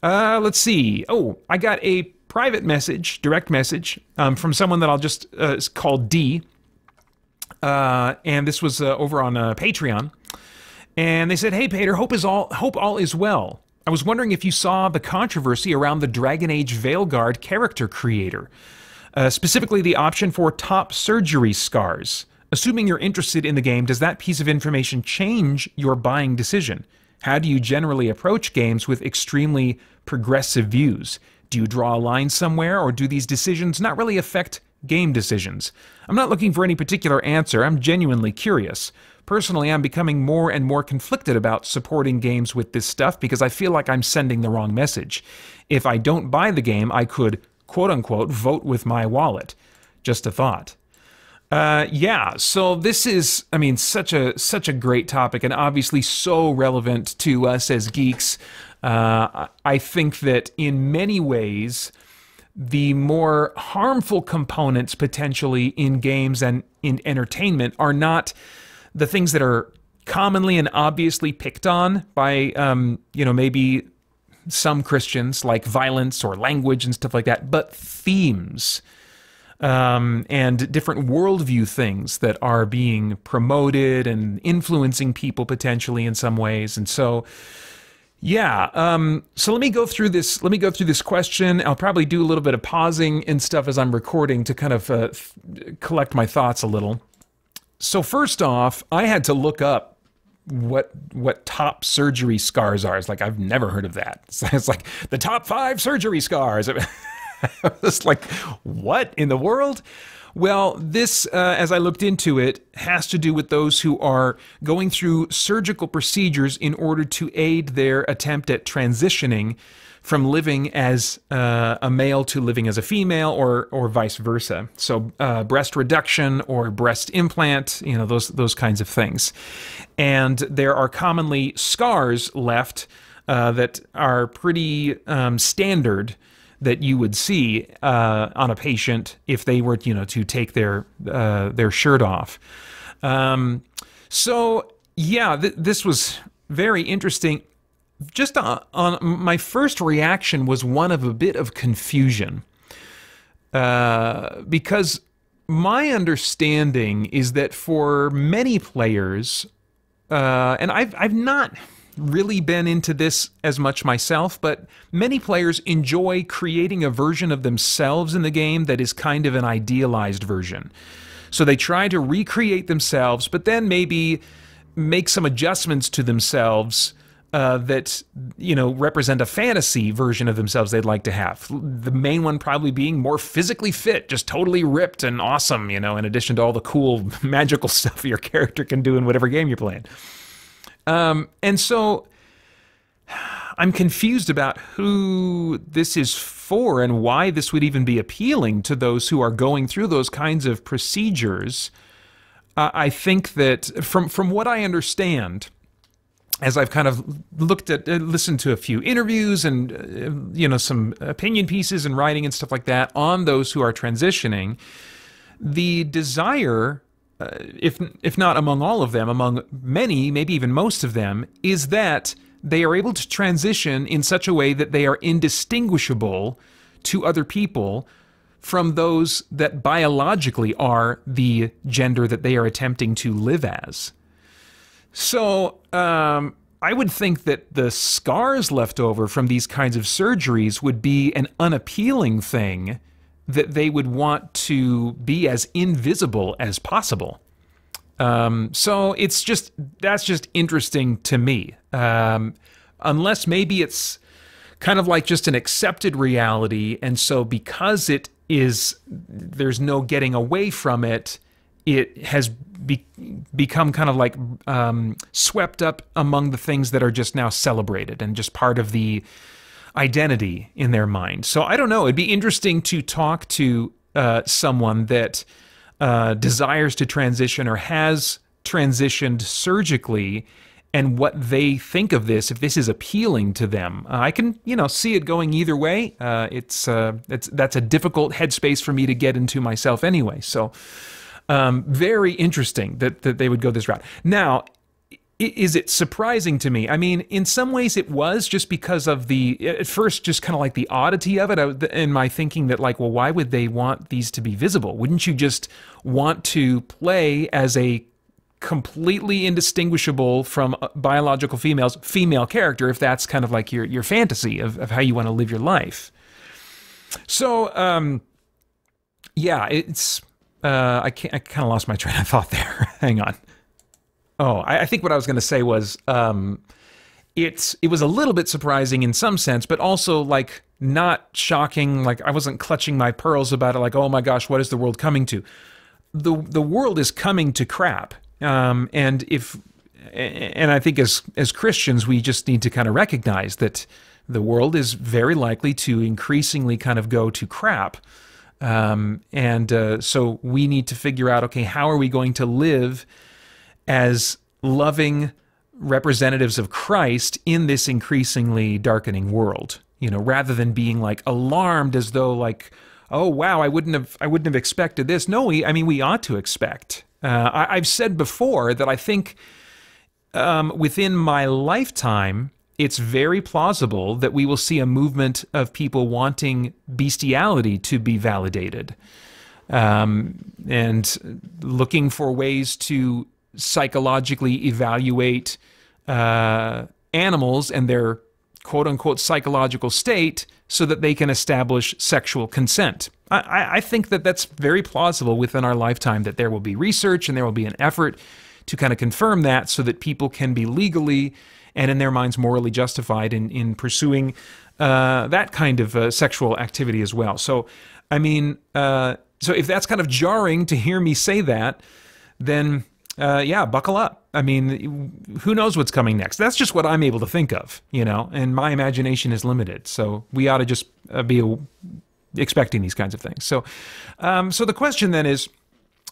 Let's see. Oh, I got a private message, direct message, from someone that I'll just call D. And this was over on Patreon. And they said, "Hey, Pater, hope all is well. I was wondering if you saw the controversy around the Dragon Age Veilguard character creator, specifically the option for top surgery scars. Assuming you're interested in the game, does that piece of information change your buying decision? How do you generally approach games with extremely progressive views? Do you draw a line somewhere, or do these decisions not really affect game decisions? I'm not looking for any particular answer. I'm genuinely curious. Personally, I'm becoming more and more conflicted about supporting games with this stuff because I feel like I'm sending the wrong message. If I don't buy the game, I could, quote-unquote, vote with my wallet. Just a thought." Yeah, so this is, I mean, such a great topic, and obviously so relevant to us as geeks. I think that in many ways, the more harmful components potentially in games and in entertainment are not the things that are commonly and obviously picked on by, maybe some Christians, like violence or language and stuff like that, but themes. And different worldview things that are being promoted and influencing people potentially in some ways. And so, yeah. So let me go through this. Let me go through this question. I'll probably do a little bit of pausing and stuff as I'm recording to kind of collect my thoughts a little. So first off, I had to look up what top surgery scars are. It's like, I've never heard of that. It's like the top 5 surgery scars. I was like, what in the world? Well, this, as I looked into it, has to do with those who are going through surgical procedures in order to aid their attempt at transitioning from living as a male to living as a female, or vice versa. So breast reduction or breast implant, those kinds of things. And there are commonly scars left that are pretty standard, that you would see on a patient if they were, to take their shirt off. So yeah, this was very interesting. Just on my first reaction was one of a bit of confusion, because my understanding is that for many players, and I've not really been into this as much myself, but many players enjoy creating a version of themselves in the game that is kind of an idealized version. So they try to recreate themselves, but then maybe make some adjustments to themselves that, represent a fantasy version of themselves they'd like to have. The main one probably being more physically fit, just totally ripped and awesome, in addition to all the cool magical stuff your character can do in whatever game you're playing. And so I'm confused about who this is for and why this would even be appealing to those who are going through those kinds of procedures. I think that from what I understand, as I've kind of listened to a few interviews and, some opinion pieces and writing and stuff like that on those who are transitioning, the desire, if not among all of them, among many, maybe even most of them, is that they are able to transition in such a way that they are indistinguishable to other people from those that biologically are the gender that they are attempting to live as. So I would think that the scars left over from these kinds of surgeries would be an unappealing thing, that they would want to be as invisible as possible. So that's just interesting to me. Unless maybe it's kind of like just an accepted reality, and so because there's no getting away from it, it has become kind of like swept up among the things that are just now celebrated and just part of the identity in their mind. So I don't know. It'd be interesting to talk to someone that desires to transition or has transitioned surgically, and what they think of this, if this is appealing to them. I can, see it going either way. That's a difficult headspace for me to get into myself anyway. So very interesting that they would go this route. Now, Is it surprising to me? I mean, in some ways it was, just because of at first, just kind of like the oddity of it, in my thinking that, like, well, why would they want these to be visible? Wouldn't you just want to play as a completely indistinguishable from biological female character, if that's kind of like your fantasy of how you want to live your life? So, yeah, it's, I kind of lost my train of thought there. Hang on. Oh, I think what I was going to say was, it was a little bit surprising in some sense, but also, like, not shocking. Like, I wasn't clutching my pearls about it, like, oh my gosh, what is the world coming to? The world is coming to crap. And I think as Christians, we just need to kind of recognize that the world is very likely to increasingly kind of go to crap. So we need to figure out, okay, how are we going to live as loving representatives of Christ in this increasingly darkening world, rather than being, like, alarmed as though, like, oh wow, I wouldn't have expected this. No, we ought to expect. I've said before that I think within my lifetime, it's very plausible that we will see a movement of people wanting bestiality to be validated, and looking for ways to psychologically evaluate animals and their quote-unquote psychological state so that they can establish sexual consent. I think that that's very plausible within our lifetime, that there will be research and there will be an effort to kind of confirm that, so that people can be legally and in their minds morally justified in pursuing that kind of sexual activity as well. So, I mean, so if that's kind of jarring to hear me say that, then yeah, buckle up. I mean, who knows what's coming next? That's just what I'm able to think of, and my imagination is limited. So we ought to just be expecting these kinds of things. So, so the question then is,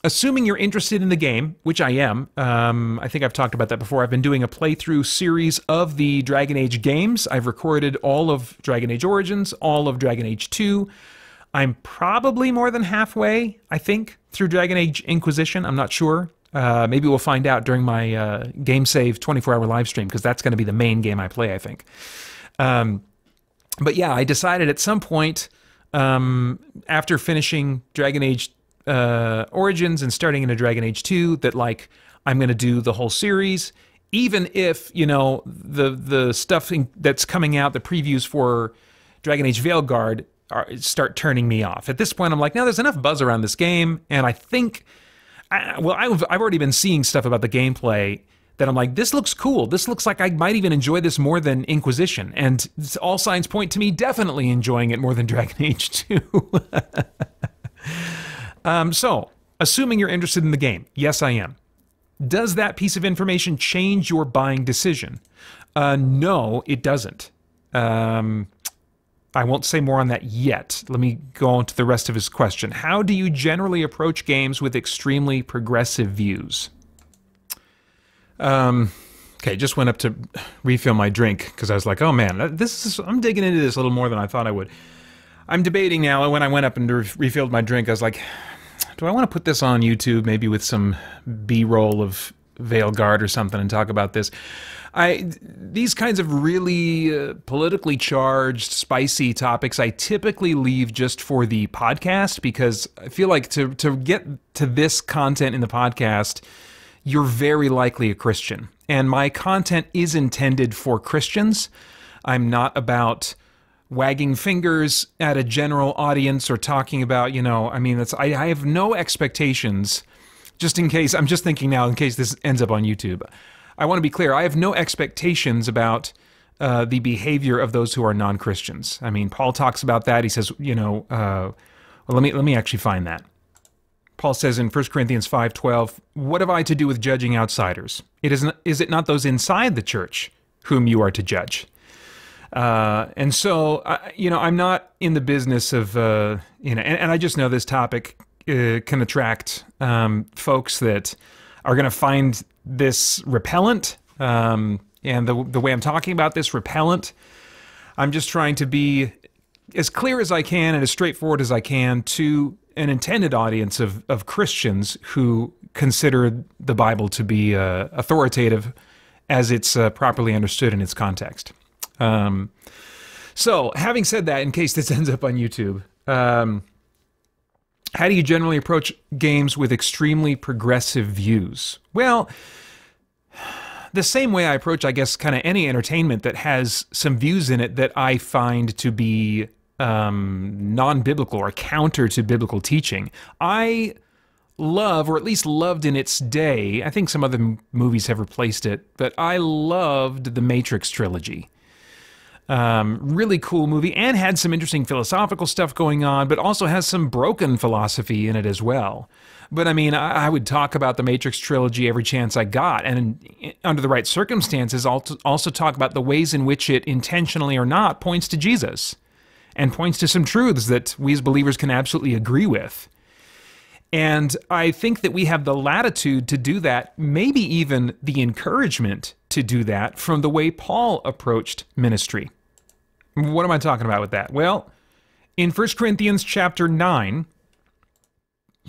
assuming you're interested in the game, which I am, I think I've talked about that before. I've been doing a playthrough series of the Dragon Age games. I've recorded all of Dragon Age Origins, all of Dragon Age 2. I'm probably more than halfway, I think, through Dragon Age Inquisition. I'm not sure. Maybe we'll find out during my Game Save 24-hour live stream, because that's going to be the main game I play, I think. But yeah, I decided at some point, after finishing Dragon Age Origins and starting into Dragon Age 2, that, like, I'm going to do the whole series, even if, the stuff that's coming out, the previews for Dragon Age Veilguard start turning me off. At this point, I'm like, no, there's enough buzz around this game, and I think... I've already been seeing stuff about the gameplay that I'm like, this looks cool. This looks like I might even enjoy this more than Inquisition. And all signs point to me definitely enjoying it more than Dragon Age 2. So, assuming you're interested in the game, yes, I am. Does that piece of information change your buying decision? No, it doesn't. I won't say more on that yet. Let me go on to the rest of his question. How do you generally approach games with extremely progressive views? Okay, just went up to refill my drink because I was like, oh man, I'm digging into this a little more than I thought I would. I'm debating now. When I went up and refilled my drink, I was like, do I want to put this on YouTube, maybe with some B-roll of Veilguard or something, and talk about this? These kinds of really politically charged, spicy topics, I typically leave just for the podcast, because I feel like to get to this content in the podcast, you're very likely a Christian. And my content is intended for Christians. I'm not about wagging fingers at a general audience or talking about, I have no expectations, just in case, I'm just thinking now, in case this ends up on YouTube. I want to be clear, I have no expectations about the behavior of those who are non-Christians. I mean, Paul talks about that. He says, well, let me actually find that. Paul says in 1 Corinthians 5:12, what have I to do with judging outsiders? Is it not those inside the church whom you are to judge? And so, I'm not in the business of, and I just know this topic can attract folks that are going to find this repellent, and the way I'm talking about this repellent. I'm just trying to be as clear as I can and as straightforward as I can to an intended audience of Christians who consider the Bible to be authoritative as it's properly understood in its context. So, having said that, in case this ends up on YouTube, how do you generally approach games with extremely progressive views? Well, the same way I approach, I guess, kind of any entertainment that has some views in it that I find to be non-biblical or counter to biblical teaching. I love, or at least loved in its day, I think some other movies have replaced it, but I loved the Matrix trilogy. Really cool movie, and had some interesting philosophical stuff going on, but also has some broken philosophy in it as well. But I mean, I would talk about the Matrix trilogy every chance I got, and under the right circumstances, also talk about the ways in which it, intentionally or not, points to Jesus, and points to some truths that we as believers can absolutely agree with. And I think that we have the latitude to do that, maybe even the encouragement to do that, from the way Paul approached ministry. What am I talking about with that? Well, in 1 Corinthians chapter 9,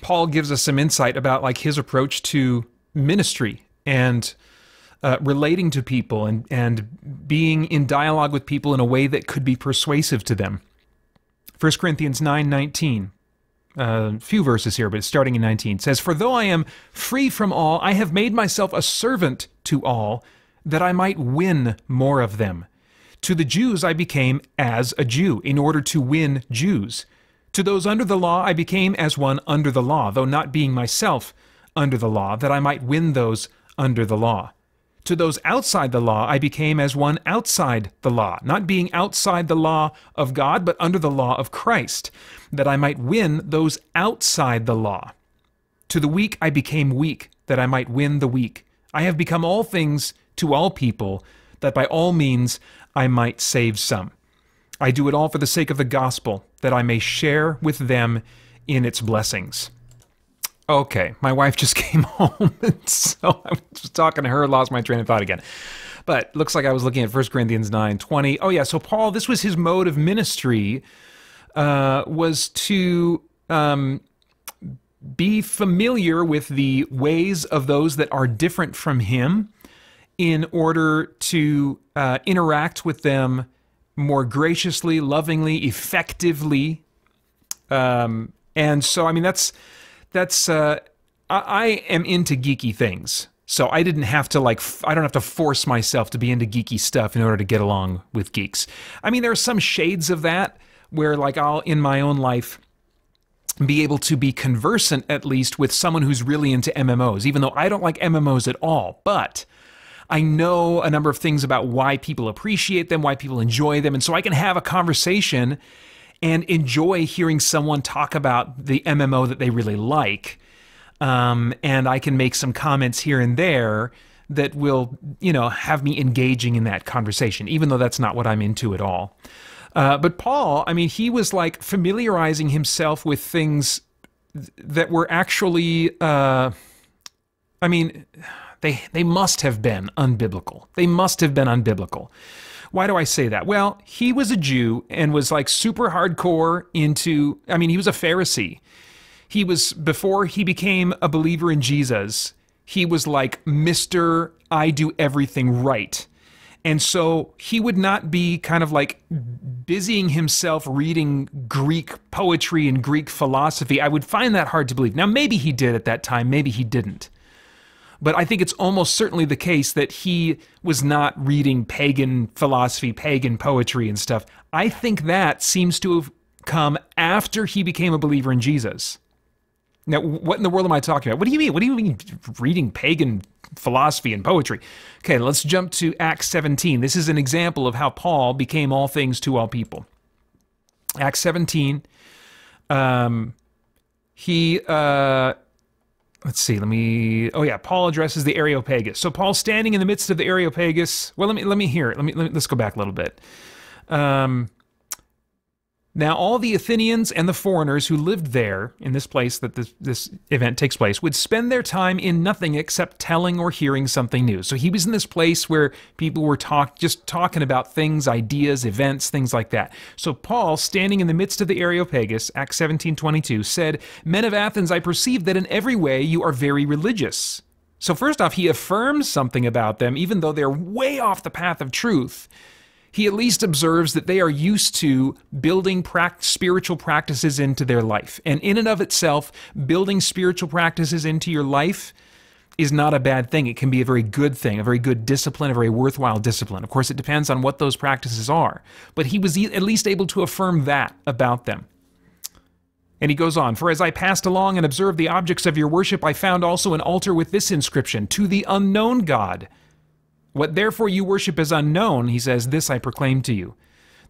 Paul gives us some insight about like his approach to ministry and relating to people and being in dialogue with people in a way that could be persuasive to them. 1 Corinthians 9:19. A few verses here, but starting in 19, says, "For though I am free from all, I have made myself a servant to all, that I might win more of them. To the Jews I became as a Jew, in order to win Jews. To those under the law I became as one under the law, though not being myself under the law, that I might win those under the law. To those outside the law I became as one outside the law, not being outside the law of God, but under the law of Christ, that I might win those outside the law. To the weak I became weak, that I might win the weak. I have become all things to all people, that by all means I might save some. I do it all for the sake of the gospel, that I may share with them in its blessings." Okay, my wife just came home, and so I was talking to her, lost my train of thought again. But looks like I was looking at 1 Corinthians 9:20. Oh yeah, so Paul, this was his mode of ministry, was to be familiar with the ways of those that are different from him, in order to interact with them more graciously, lovingly, effectively. And so, I mean, I am into geeky things. So I didn't have to I don't have to force myself to be into geeky stuff in order to get along with geeks. I mean, there are some shades of that where like I'll, in my own life, be able to be conversant at least with someone who's really into MMOs, even though I don't like MMOs at all. But I know a number of things about why people appreciate them, why people enjoy them, and so I can have a conversation and enjoy hearing someone talk about the MMO that they really like. And I can make some comments here and there that will, have me engaging in that conversation, even though that's not what I'm into at all. But Paul, I mean, he was like familiarizing himself with things that were actually, they must have been unbiblical. They must have been unbiblical. Why do I say that? Well, he was a Jew and was like super hardcore into, he was a Pharisee. He was, before he became a believer in Jesus, he was like Mr. I do everything right. And so he would not be kind of like busying himself reading Greek poetry and Greek philosophy. I would find that hard to believe. Now, maybe he did at that time, maybe he didn't. But I think it's almost certainly the case that he was not reading pagan philosophy, pagan poetry and stuff. I think that seems to have come after he became a believer in Jesus. Now, what in the world am I talking about? What do you mean? What do you mean reading pagan philosophy and poetry? Okay, let's jump to Acts 17. This is an example of how Paul became all things to all people. Acts 17, let's see, Paul addresses the Areopagus. So Paul's standing in the midst of the Areopagus. Well, let's go back a little bit. Now, all the Athenians and the foreigners who lived there, in this place that this event takes place, would spend their time in nothing except telling or hearing something new. So he was in this place where people were just talking about things, ideas, events, things like that. So Paul, standing in the midst of the Areopagus, Acts 17:22, said, "Men of Athens, I perceive that in every way you are very religious. So first off, he affirms something about them, even though they're way off the path of truth. He at least observes that they are used to building spiritual practices into their life. And in and of itself, building spiritual practices into your life is not a bad thing. It can be a very good thing, a very good discipline, a very worthwhile discipline. Of course, it depends on what those practices are. But he was at least able to affirm that about them. And he goes on, "For as I passed along and observed the objects of your worship, I found also an altar with this inscription, 'To the unknown God.' What therefore you worship as unknown," he says, "this I proclaim to you.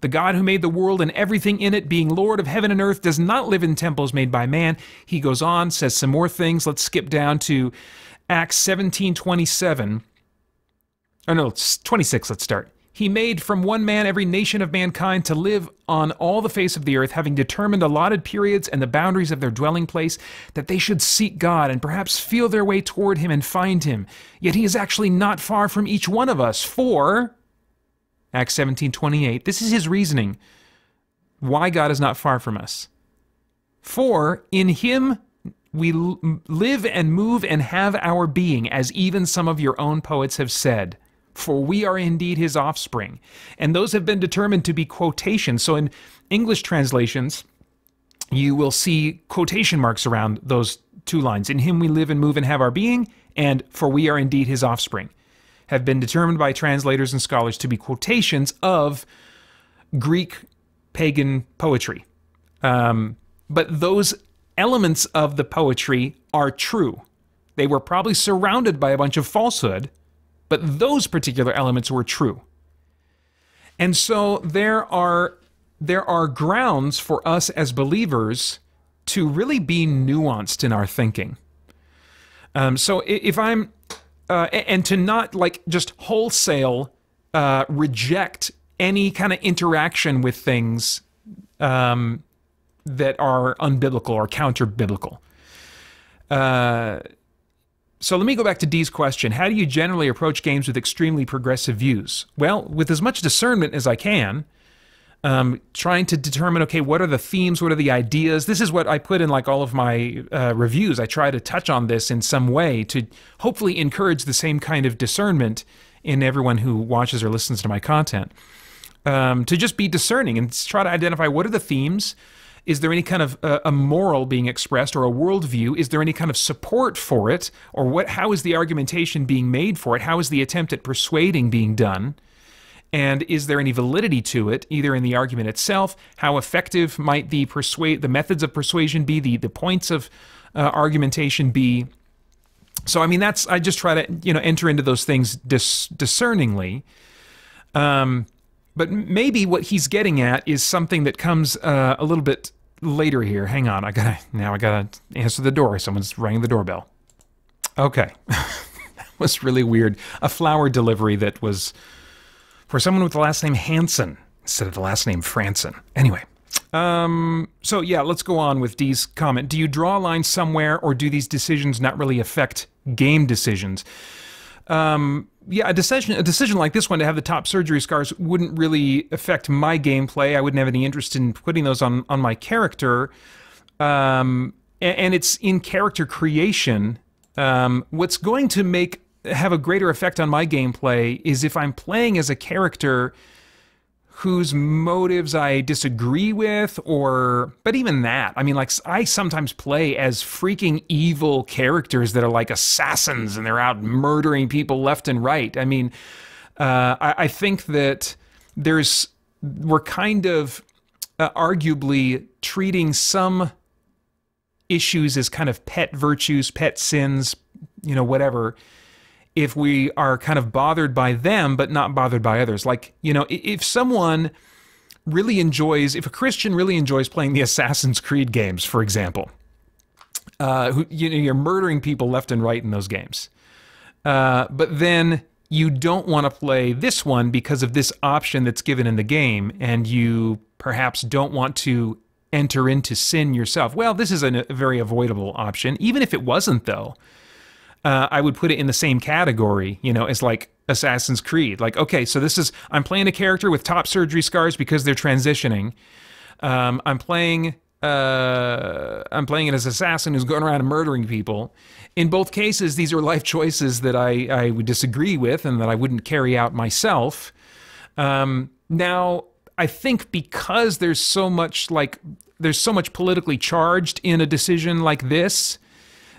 The God who made the world and everything in it, being Lord of heaven and earth, does not live in temples made by man." He goes on, says some more things. Let's skip down to Acts 17:27. Oh no, it's 26, let's start. "He made from one man every nation of mankind to live on all the face of the earth, having determined allotted periods and the boundaries of their dwelling place, that they should seek God and perhaps feel their way toward him and find him. Yet he is actually not far from each one of us, for," Acts 17:28, this is his reasoning, why God is not far from us. "For in him we live and move and have our being, as even some of your own poets have said. For we are indeed his offspring." And those have been determined to be quotations. So in English translations, you will see quotation marks around those two lines. "In him we live and move and have our being," and "for we are indeed his offspring," have been determined by translators and scholars to be quotations of Greek pagan poetry. But those elements of the poetry are true. They were probably surrounded by a bunch of falsehood, but those particular elements were true. And so there are grounds for us as believers to really be nuanced in our thinking. So if I'm, and to not like just wholesale reject any kind of interaction with things that are unbiblical or counter-biblical. So let me go back to Dee's question. How do you generally approach games with extremely progressive views? Well, with as much discernment as I can, trying to determine, okay, what are the themes, what are the ideas? This is what I put in like all of my reviews. I try to touch on this in some way to hopefully encourage the same kind of discernment in everyone who watches or listens to my content. To just be discerning and try to identify what are the themes. Is there any kind of a moral being expressed or a worldview? Is there any kind of support for it? Or how is the argumentation being made for it? How is the attempt at persuading being done? And is there any validity to it, either in the argument itself? How effective might the methods of persuasion be, the points of argumentation be? So, I mean, I just try to, enter into those things discerningly. But maybe what he's getting at is something that comes a little bit later here. Hang on, I gotta answer the door. Someone's ringing the doorbell. Okay, that was really weird. A flower delivery that was for someone with the last name Hansen instead of the last name Franson. Anyway, so yeah, let's go on with Dee's comment. Do you draw a line somewhere, or do these decisions not really affect game decisions? Yeah, a decision like this one to have the top surgery scars wouldn't really affect my gameplay. I wouldn't have any interest in putting those on my character. And it's in character creation. What's going to have a greater effect on my gameplay is if I'm playing as a character whose motives I disagree with, but even that, I mean, like, I sometimes play as freaking evil characters that are like assassins and they're out murdering people left and right. I mean, I think that we're kind of arguably treating some issues as kind of pet virtues, pet sins, whatever, if we are kind of bothered by them, but not bothered by others. Like, if someone really if a Christian really enjoys playing the Assassin's Creed games, for example, you're murdering people left and right in those games. But then you don't want to play this one because of this option that's given in the game, and you perhaps don't want to enter into sin yourself. Well, this is a very avoidable option. Even if it wasn't, though, I would put it in the same category, as like Assassin's Creed. Like, okay, so I'm playing a character with top surgery scars because they're transitioning. I'm playing I'm playing it as an assassin who's going around and murdering people. In both cases, these are life choices that I would disagree with and that I wouldn't carry out myself. Now, I think because there's so much politically charged in a decision like this,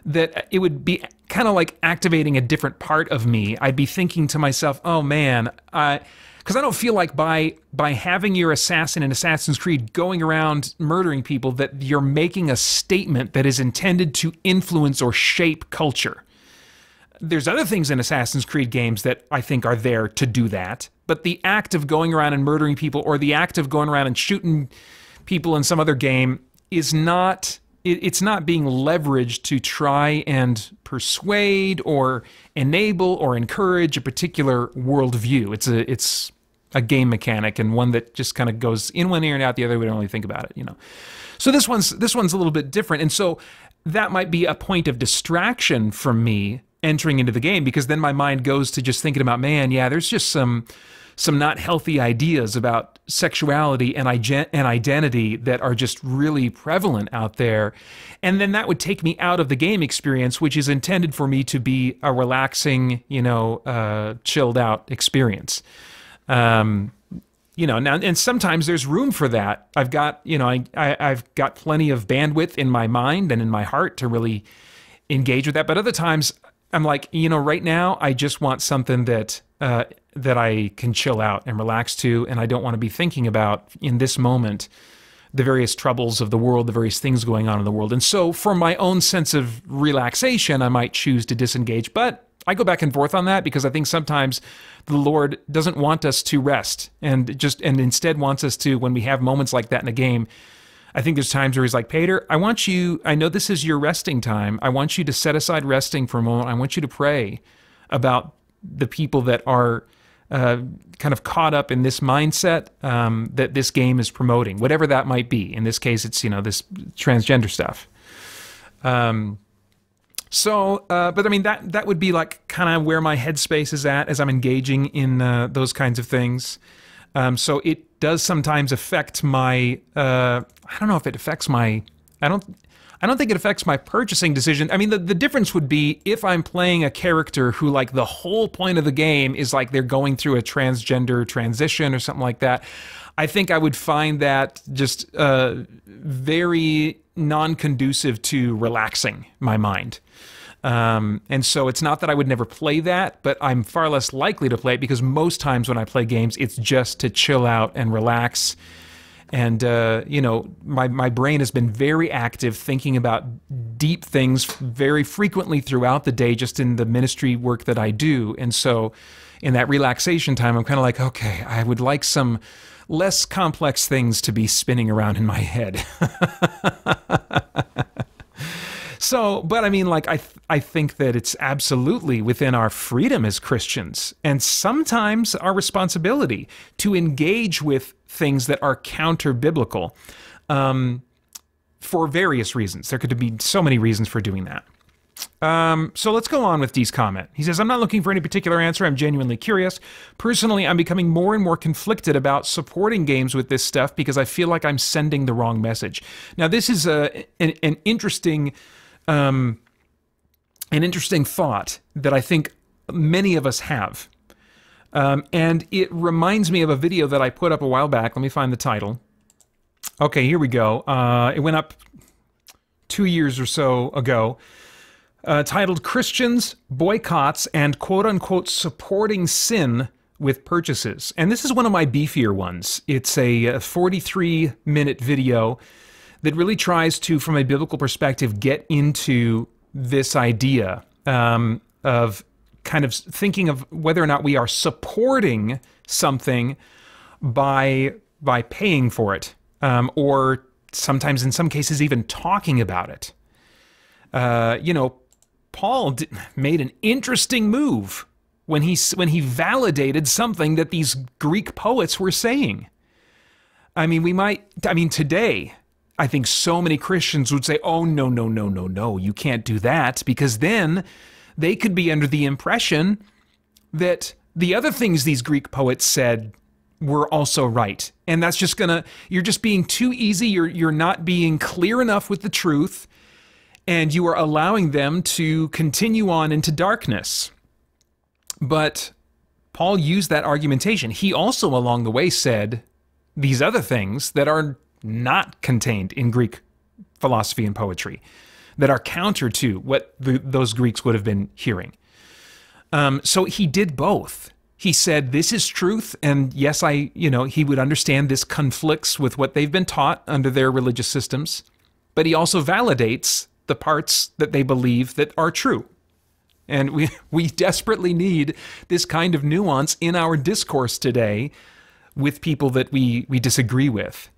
that it would be kind of like activating a different part of me. I'd be thinking to myself, oh man, because I don't feel like by having your assassin in Assassin's Creed going around murdering people that you're making a statement that is intended to influence or shape culture. There's other things in Assassin's Creed games that I think are there to do that, but the act of going around and murdering people, or the act of going around and shooting people in some other game, is not... It's not being leveraged to try and persuade or enable or encourage a particular worldview. It's a game mechanic, and one that just kind of goes in one ear and out the other. We don't really think about it, you know. So this one's a little bit different, and so that might be a point of distraction from me entering into the game, because then my mind goes to just thinking about, man, yeah, there's just some not healthy ideas about sexuality and identity that are just really prevalent out there. And then that would take me out of the game experience, which is intended for me to be a relaxing, you know, chilled out experience. You know, now, and sometimes there's room for that. I've got, you know, I've got plenty of bandwidth in my mind and in my heart to really engage with that. But other times I'm like, you know, right now I just want something that I can chill out and relax to, and I don't want to be thinking about, in this moment, the various troubles of the world, the various things going on in the world. And so for my own sense of relaxation, I might choose to disengage. But I go back and forth on that, because I think sometimes the Lord doesn't want us to rest, and instead wants us to, when we have moments like that in a game, I think there's times where he's like, Peter, I know this is your resting time. I want you to set aside resting for a moment. I want you to pray about the people that are kind of caught up in this mindset that this game is promoting, whatever that might be. In this case, it's, you know, this transgender stuff. But I mean, that would be like kind of where my headspace is at as I'm engaging in those kinds of things. So it does sometimes affect my, I don't know if it affects my, I don't think it affects my purchasing decision. I mean, the difference would be if I'm playing a character who, like, the whole point of the game is like they're going through a transgender transition or something like that. I think I would find that just very non-conducive to relaxing my mind. And so it's not that I would never play that, but I'm far less likely to play it, because most times when I play games, it's just to chill out and relax. And, you know, my brain has been very active thinking about deep things very frequently throughout the day, just in the ministry work that I do. And so in that relaxation time, I'm kind of like, okay, I would like some less complex things to be spinning around in my head. So, but I mean, like, I think that it's absolutely within our freedom as Christians, and sometimes our responsibility, to engage with things that are counter-biblical for various reasons. There could be so many reasons for doing that. So let's go on with Dee's comment. He says, I'm not looking for any particular answer. I'm genuinely curious. Personally, I'm becoming more and more conflicted about supporting games with this stuff, because I feel like I'm sending the wrong message. Now, this is an interesting thought that I think many of us have. And it reminds me of a video that I put up a while back. Let me find the title. Okay, here we go. It went up 2 years or so ago. Titled Christians, Boycotts, and quote-unquote supporting sin with purchases. And this is one of my beefier ones. It's a 43-minute video that really tries to, from a biblical perspective, get into this idea of kind of thinking of whether or not we are supporting something by paying for it, or sometimes in some cases even talking about it. You know, Paul made an interesting move when he validated something that these Greek poets were saying. I mean, today, I think so many Christians would say, oh, no, you can't do that, because then they could be under the impression that the other things these Greek poets said were also right. And that's just you're just being too easy. You're not being clear enough with the truth, and you are allowing them to continue on into darkness. But Paul used that argumentation. He also, along the way, said these other things that are not contained in Greek philosophy and poetry, that are counter to what those Greeks would have been hearing. So he did both. He said, this is truth, and yes, he would understand this conflicts with what they've been taught under their religious systems, but he also validates the parts that they believe that are true. And we desperately need this kind of nuance in our discourse today with people that we disagree with.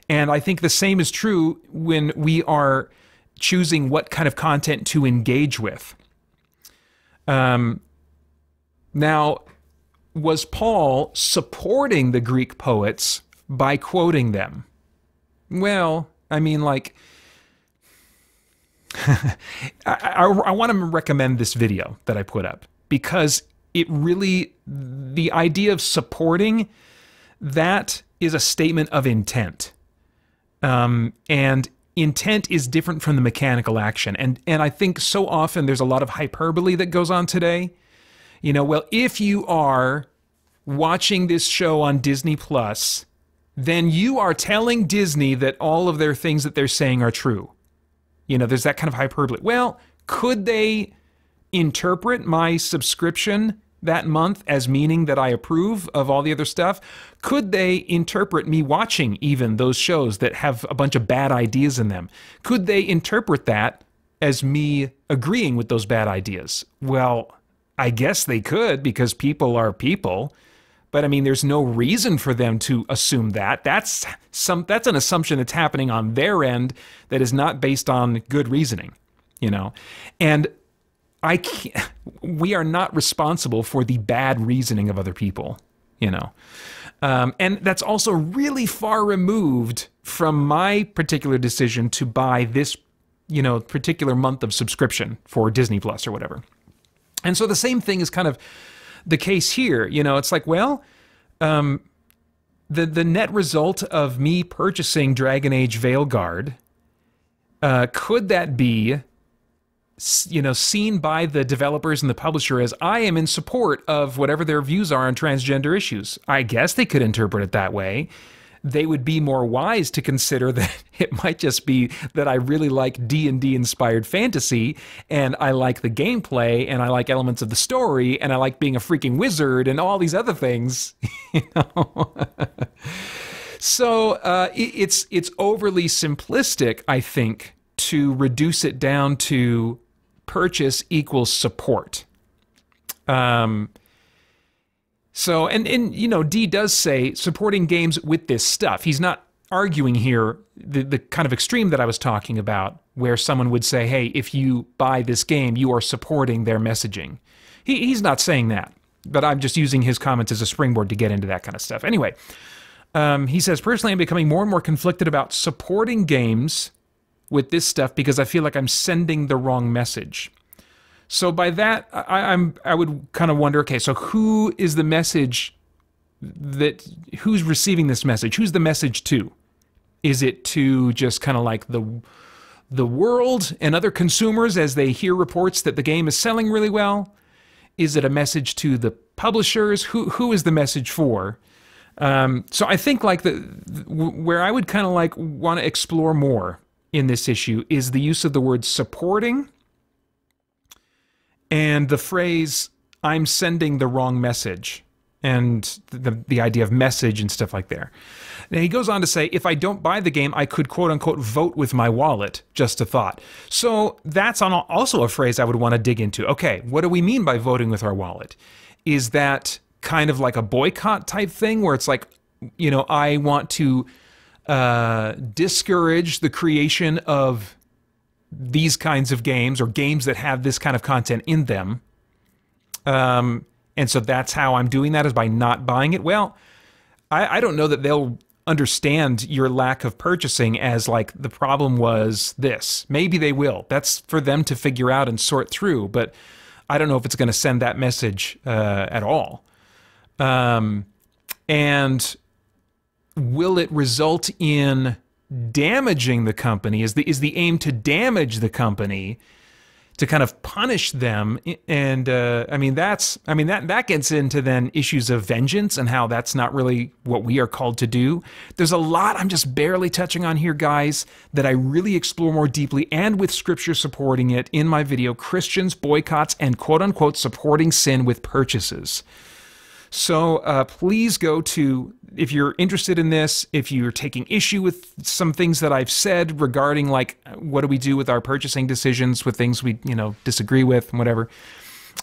And I think the same is true when we are choosing what kind of content to engage with. Now, was Paul supporting the Greek poets by quoting them? Well, I mean, like, I want to recommend this video that I put up, because it really, the idea of supporting, that is a statement of intent. And intent is different from the mechanical action. And I think so often there's a lot of hyperbole that goes on today. Well, if you are watching this show on Disney Plus, then you are telling Disney that all of their things that they're saying are true. There's that kind of hyperbole. Well, could they interpret my subscription that month as meaning that I approve of all the other stuff? Could they interpret me watching even those shows that have a bunch of bad ideas in them? Could they interpret that as me agreeing with those bad ideas? Well, I guess they could, because people are people. But I mean, there's no reason for them to assume that. That's an assumption that's happening on their end that is not based on good reasoning, And we are not responsible for the bad reasoning of other people, And that's also really far removed from my particular decision to buy this, particular month of subscription for Disney Plus or whatever. And so the same thing is kind of the case here. It's like, well, the net result of me purchasing Dragon Age Veilguard, could that be, seen by the developers and the publisher as I am in support of whatever their views are on transgender issues? I guess they could interpret it that way. They would be more wise to consider that it might just be that I really like D&D inspired fantasy, and I like the gameplay, and I like elements of the story, and I like being a freaking wizard and all these other things. So it's overly simplistic, I think, to reduce it down to purchase equals support. So, and Dee does say supporting games with this stuff. He's not arguing here the kind of extreme that I was talking about, where someone would say, hey, if you buy this game, you are supporting their messaging. He's not saying that, but I'm just using his comments as a springboard to get into that kind of stuff. Anyway, he says, personally, I'm becoming more and more conflicted about supporting games with this stuff because I feel like I'm sending the wrong message. So by that, I would kind of wonder, okay, so who is the message who's receiving this message? Who's the message to? Is it to just kind of like the world and other consumers as they hear reports that the game is selling really well? Is it a message to the publishers? Who is the message for? So I think like where I would kind of like want to explore more in this issue is the use of the word supporting and the phrase, I'm sending the wrong message, and the idea of message and stuff like that. Now he goes on to say, if I don't buy the game, I could quote-unquote vote with my wallet, just a thought. So that's also a phrase I would want to dig into. Okay, what do we mean by voting with our wallet? Is that kind of like a boycott type thing where it's like, I want to discourage the creation of these kinds of games or games that have this kind of content in them. And so that's how I'm doing that, is by not buying it. Well, I don't know that they'll understand your lack of purchasing as like the problem was this. Maybe they will. That's for them to figure out and sort through, but I don't know if it's going to send that message at all. And will it result in damaging the company? Is the aim to damage the company, to kind of punish them? And that gets into then issues of vengeance and how that's not really what we are called to do. There's a lot I'm just barely touching on here, guys, that I really explore more deeply and with scripture supporting it in my video, Christians, Boycotts, and quote-unquote supporting sin with purchases. So please go to, if you're interested in this, if you're taking issue with some things that I've said regarding, like, what do we do with our purchasing decisions with things we, disagree with and whatever.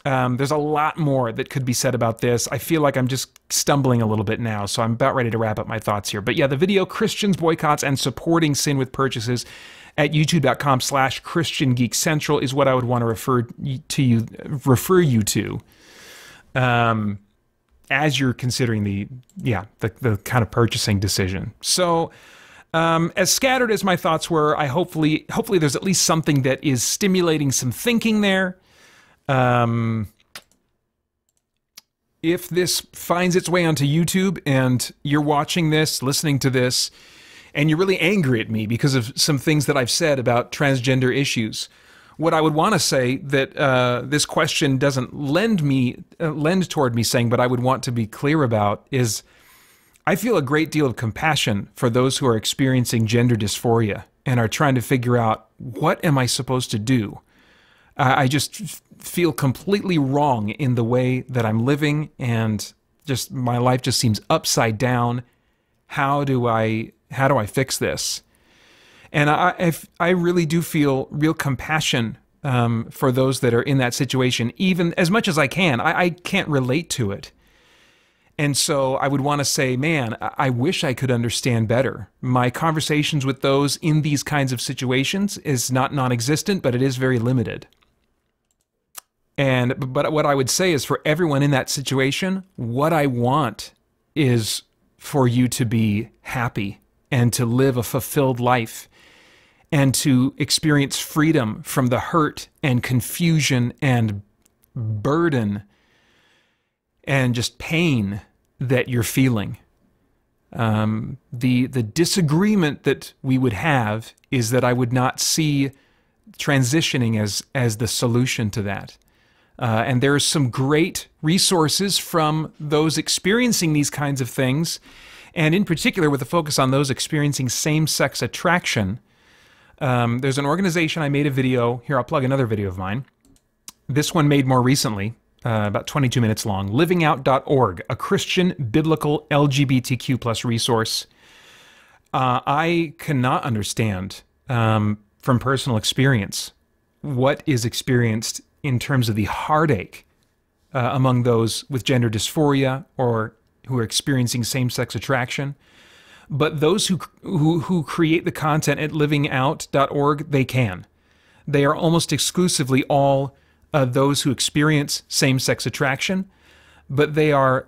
There's a lot more that could be said about this. I feel like I'm just stumbling a little bit now, so I'm about ready to wrap up my thoughts here. But yeah, the video, Christians, Boycotts, and Supporting Sin with Purchases at youtube.com/christiangeekcentral is what I would want to refer you to. As you're considering the kind of purchasing decision. So as scattered as my thoughts were, hopefully there's at least something that is stimulating some thinking there. If this finds its way onto YouTube and you're watching this, listening to this, and you're really angry at me because of some things that I've said about transgender issues, what I would want to say that this question doesn't lend toward me saying, but I would want to be clear about, is I feel a great deal of compassion for those who are experiencing gender dysphoria and are trying to figure out, what am I supposed to do? I just feel completely wrong in the way that I'm living, and just my life just seems upside down. How do I fix this? And I really do feel real compassion for those that are in that situation, even as much as I can. I can't relate to it. And so I would want to say, man, I wish I could understand better. My conversations with those in these kinds of situations is not non-existent, but it is very limited. But what I would say is, for everyone in that situation, what I want is for you to be happy and to live a fulfilled life, and to experience freedom from the hurt and confusion and burden and just pain that you're feeling. The disagreement that we would have is that I would not see transitioning as the solution to that. And there are some great resources from those experiencing these kinds of things, and in particular with a focus on those experiencing same-sex attraction. There's an organization I made a video, here I'll plug another video of mine, this one made more recently, about 22 minutes long, livingout.org, a Christian biblical LGBTQ+ resource. I cannot understand from personal experience what is experienced in terms of the heartache among those with gender dysphoria or who are experiencing same-sex attraction. But those who create the content at livingout.org, they can. They are almost exclusively all those who experience same-sex attraction, but they are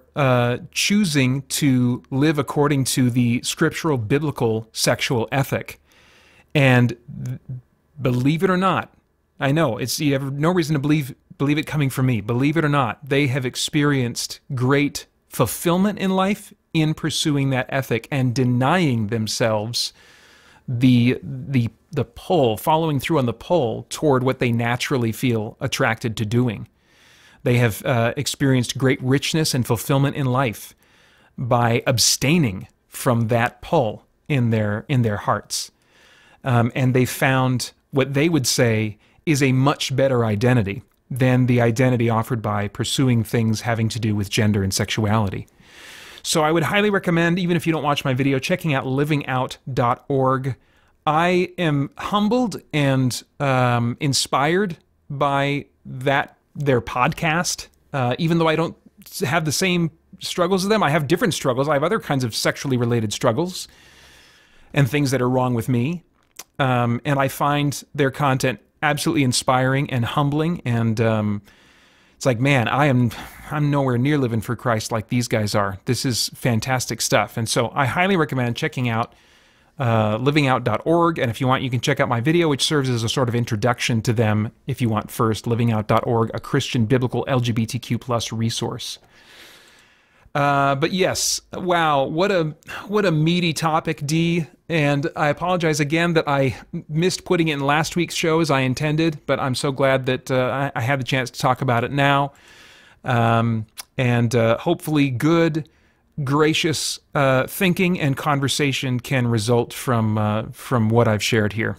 choosing to live according to the scriptural biblical sexual ethic. And believe it or not, I know you have no reason to believe it coming from me. Believe it or not, they have experienced great fulfillment in life in pursuing that ethic and denying themselves the pull, following through on the pull toward what they naturally feel attracted to doing. They have experienced great richness and fulfillment in life by abstaining from that pull in their hearts. And they found what they would say is a much better identity than the identity offered by pursuing things having to do with gender and sexuality. So I would highly recommend, even if you don't watch my video, checking out livingout.org. I am humbled and inspired by their podcast. Even though I don't have the same struggles as them, I have different struggles. I have other kinds of sexually related struggles and things that are wrong with me. And I find their content absolutely inspiring and humbling, and it's like, man, I'm nowhere near living for Christ like these guys are. This is fantastic stuff. And so I highly recommend checking out livingout.org, and if you want, you can check out my video, which serves as a sort of introduction to them if you want first, livingout.org, a Christian biblical LGBTQ+ resource. But yes, wow, what a meaty topic, D. And I apologize again that I missed putting it in last week's show as I intended, but I'm so glad that I had the chance to talk about it now. And hopefully good, gracious thinking and conversation can result from what I've shared here.